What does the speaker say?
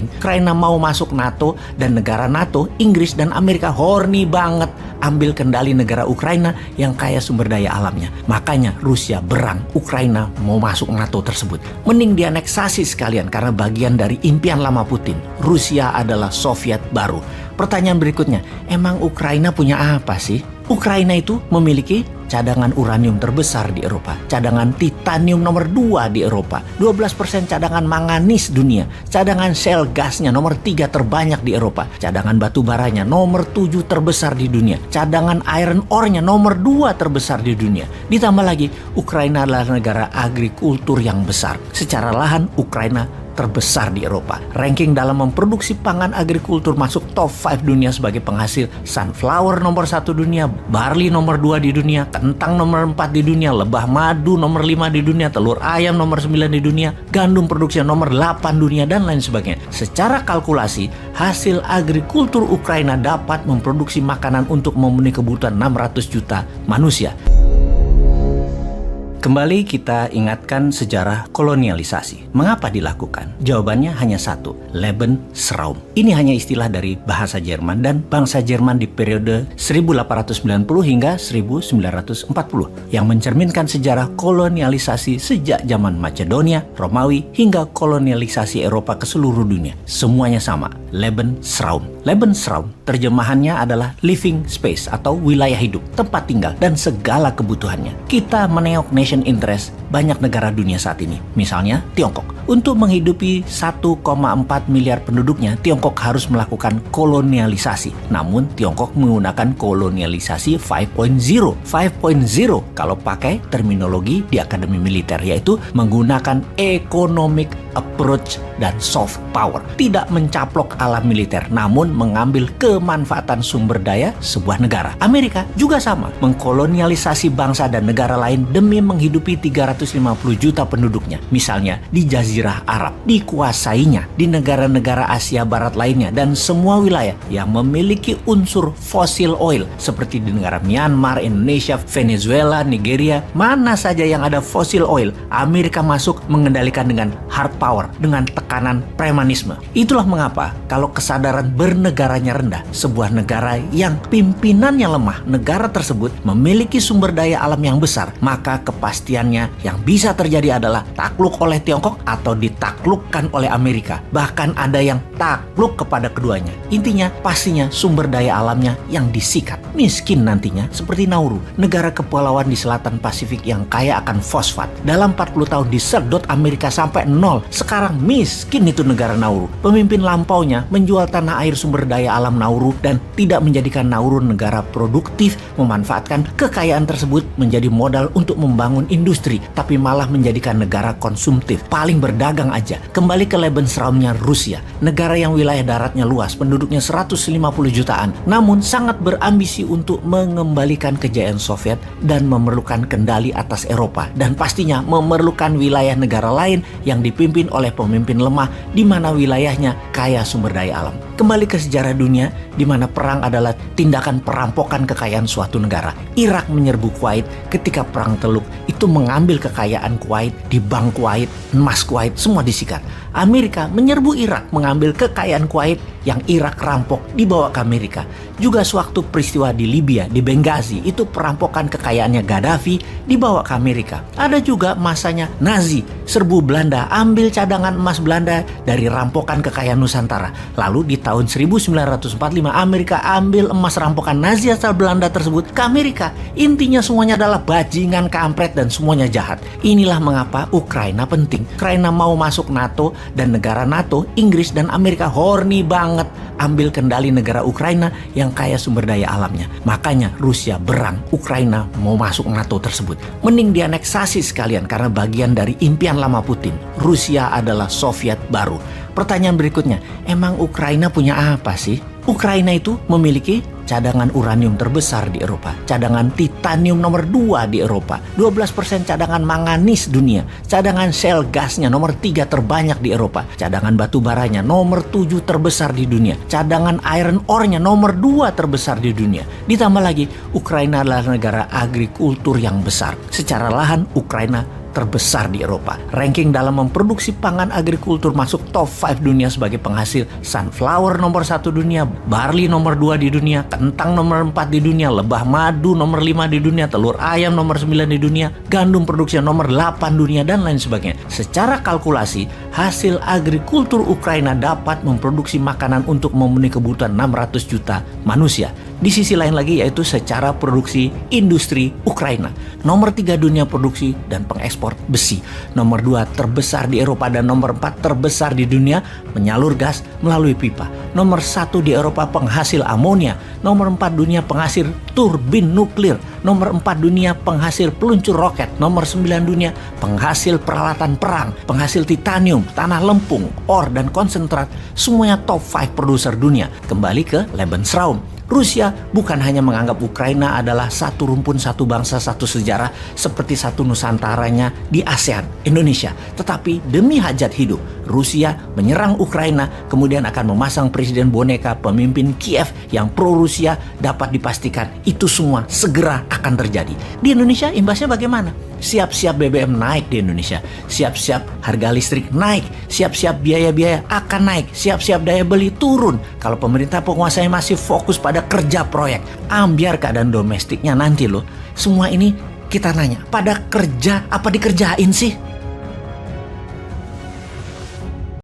Ukraina mau masuk NATO, dan negara NATO, Inggris dan Amerika horny banget ambil kendali negara Ukraina yang kaya sumber daya alamnya. Makanya Rusia berang Ukraina mau masuk NATO tersebut. Mending dianeksasi sekalian karena bagian dari impian lama Putin. Rusia adalah Soviet baru. Pertanyaan berikutnya, emang Ukraina punya apa sih? Ukraina itu memiliki cadangan uranium terbesar di Eropa, cadangan titanium nomor 2 di Eropa, 12% cadangan manganis dunia, cadangan shale gasnya nomor 3 terbanyak di Eropa, cadangan batu baranya nomor 7 terbesar di dunia, cadangan iron ore-nya nomor 2 terbesar di dunia. Ditambah lagi, Ukraina adalah negara agrikultur yang besar. Secara lahan, Ukraina terbesar di Eropa. Ranking dalam memproduksi pangan agrikultur masuk top 5 dunia sebagai penghasil sunflower nomor 1 dunia, barley nomor 2 di dunia, kentang nomor 4 di dunia, lebah madu nomor 5 di dunia, telur ayam nomor 9 di dunia, gandum produksi nomor 8 dunia, dan lain sebagainya. Secara kalkulasi, hasil agrikultur Ukraina dapat memproduksi makanan untuk memenuhi kebutuhan 600 juta manusia. Kembali kita ingatkan sejarah kolonialisasi. Mengapa dilakukan? Jawabannya hanya satu, Lebensraum. Ini hanya istilah dari bahasa Jerman dan bangsa Jerman di periode 1890 hingga 1940 yang mencerminkan sejarah kolonialisasi sejak zaman Macedonia, Romawi, hingga kolonialisasi Eropa ke seluruh dunia. Semuanya sama, Lebensraum. Lebensraum terjemahannya adalah living space atau wilayah hidup, tempat tinggal, dan segala kebutuhannya. Kita meneok nation interest banyak negara dunia saat ini. Misalnya Tiongkok. Untuk menghidupi 1,4 miliar penduduknya, Tiongkok harus melakukan kolonialisasi. Namun Tiongkok menggunakan kolonialisasi 5.0. 5.0 kalau pakai terminologi di Akademi Militer, yaitu menggunakan economic approach dan soft power. Tidak mencaplok ala militer, namun mengambil kemanfaatan sumber daya sebuah negara. Amerika juga sama, mengkolonialisasi bangsa dan negara lain demi menghidupi 350 juta penduduknya. Misalnya di Jazirah Arab, dikuasainya di negara-negara Asia Barat lainnya, dan semua wilayah yang memiliki unsur fosil oil seperti di negara Myanmar, Indonesia, Venezuela, Nigeria. Mana saja yang ada fosil oil, Amerika masuk mengendalikan dengan hard power, dengan tekanan premanisme. Itulah mengapa kalau kesadaran bernegaranya rendah, sebuah negara yang pimpinannya lemah, negara tersebut memiliki sumber daya alam yang besar, maka kepastiannya yang bisa terjadi adalah takluk oleh Tiongkok atau ditaklukkan oleh Amerika. Bahkan ada yang takluk kepada keduanya. Intinya pastinya sumber daya alamnya yang disikat. Miskin nantinya seperti Nauru, negara kepulauan di selatan Pasifik yang kaya akan fosfat. Dalam 40 tahun disedot Amerika sampai nol. Sekarang miskin itu negara Nauru. Pemimpin lampaunya menjual tanah air sumber daya alam Nauru dan tidak menjadikan Nauru negara produktif, memanfaatkan kekayaan tersebut menjadi modal untuk membangun industri, tapi malah menjadikan negara konsumtif, paling berdagang aja. Kembali ke Lebensraumnya Rusia, negara yang wilayah daratnya luas, penduduknya 150 jutaan, namun sangat berambisi untuk mengembalikan kejayaan Soviet dan memerlukan kendali atas Eropa, dan pastinya memerlukan wilayah negara lain yang dipimpin oleh pemimpin lemah di mana wilayahnya kaya sumber daya alam. Kembali ke sejarah dunia di mana perang adalah tindakan perampokan kekayaan suatu negara. Irak menyerbu Kuwait ketika perang Teluk, itu mengambil kekayaan Kuwait, di bank Kuwait, emas Kuwait, semua disikat. Amerika menyerbu Irak, mengambil kekayaan Kuwait yang Irak rampok, dibawa ke Amerika. Juga sewaktu peristiwa di Libya, di Benghazi, itu perampokan kekayaannya Gaddafi, dibawa ke Amerika. Ada juga masanya Nazi, serbu Belanda, ambil cadangan emas Belanda dari rampokan kekayaan Nusantara. Lalu di tahun 1945 Amerika ambil emas rampokan Nazi asal Belanda tersebut ke Amerika. Intinya semuanya adalah bajingan, kampret, dan semuanya jahat. Inilah mengapa Ukraina penting. Ukraina mau masuk NATO, dan negara NATO, Inggris dan Amerika horny banget ambil kendali negara Ukraina yang kaya sumber daya alamnya. Makanya Rusia berang Ukraina mau masuk NATO tersebut. Mending dianeksasi sekalian karena bagian dari impian lama Putin. Rusia adalah Soviet baru. Pertanyaan berikutnya, emang Ukraina punya apa sih? Ukraina itu memiliki cadangan uranium terbesar di Eropa, cadangan titanium nomor 2 di Eropa, 12% cadangan manganis dunia, cadangan shale gasnya nomor 3 terbanyak di Eropa, cadangan batu baranya nomor 7 terbesar di dunia, cadangan iron ore-nya nomor 2 terbesar di dunia. Ditambah lagi, Ukraina adalah negara agrikultur yang besar. Secara lahan, Ukraina terbesar di Eropa. Ranking dalam memproduksi pangan agrikultur masuk top 5 dunia sebagai penghasil sunflower nomor 1 dunia, barley nomor 2 di dunia, kentang nomor 4 di dunia, lebah madu nomor 5 di dunia, telur ayam nomor 9 di dunia, gandum produksi nomor 8 dunia, dan lain sebagainya. Secara kalkulasi, hasil agrikultur Ukraina dapat memproduksi makanan untuk memenuhi kebutuhan 600 juta manusia. Di sisi lain lagi yaitu secara produksi industri Ukraina. Nomor 3 dunia produksi dan pengekspor besi. Nomor 2 terbesar di Eropa dan nomor 4 terbesar di dunia menyalur gas melalui pipa. Nomor 1 di Eropa penghasil amonia. Nomor 4 dunia penghasil turbin nuklir. Nomor 4 dunia penghasil peluncur roket. Nomor 9 dunia penghasil peralatan perang, penghasil titanium, tanah lempung, or dan konsentrat. Semuanya top 5 produser dunia. Kembali ke Lebensraum. Rusia bukan hanya menganggap Ukraina adalah satu rumpun, satu bangsa, satu sejarah seperti satu nusantaranya di ASEAN, Indonesia. Tetapi demi hajat hidup, Rusia menyerang Ukraina, kemudian akan memasang presiden boneka pemimpin Kiev yang pro-Rusia. Dapat dipastikan itu semua segera akan terjadi. Di Indonesia imbasnya bagaimana? Siap-siap BBM naik di Indonesia, siap-siap harga listrik naik, siap-siap biaya-biaya akan naik, siap-siap daya beli turun. Kalau pemerintah penguasanya masih fokus pada kerja proyek, ambiar keadaan domestiknya nanti loh. Semua ini kita nanya, pada kerja apa dikerjain sih?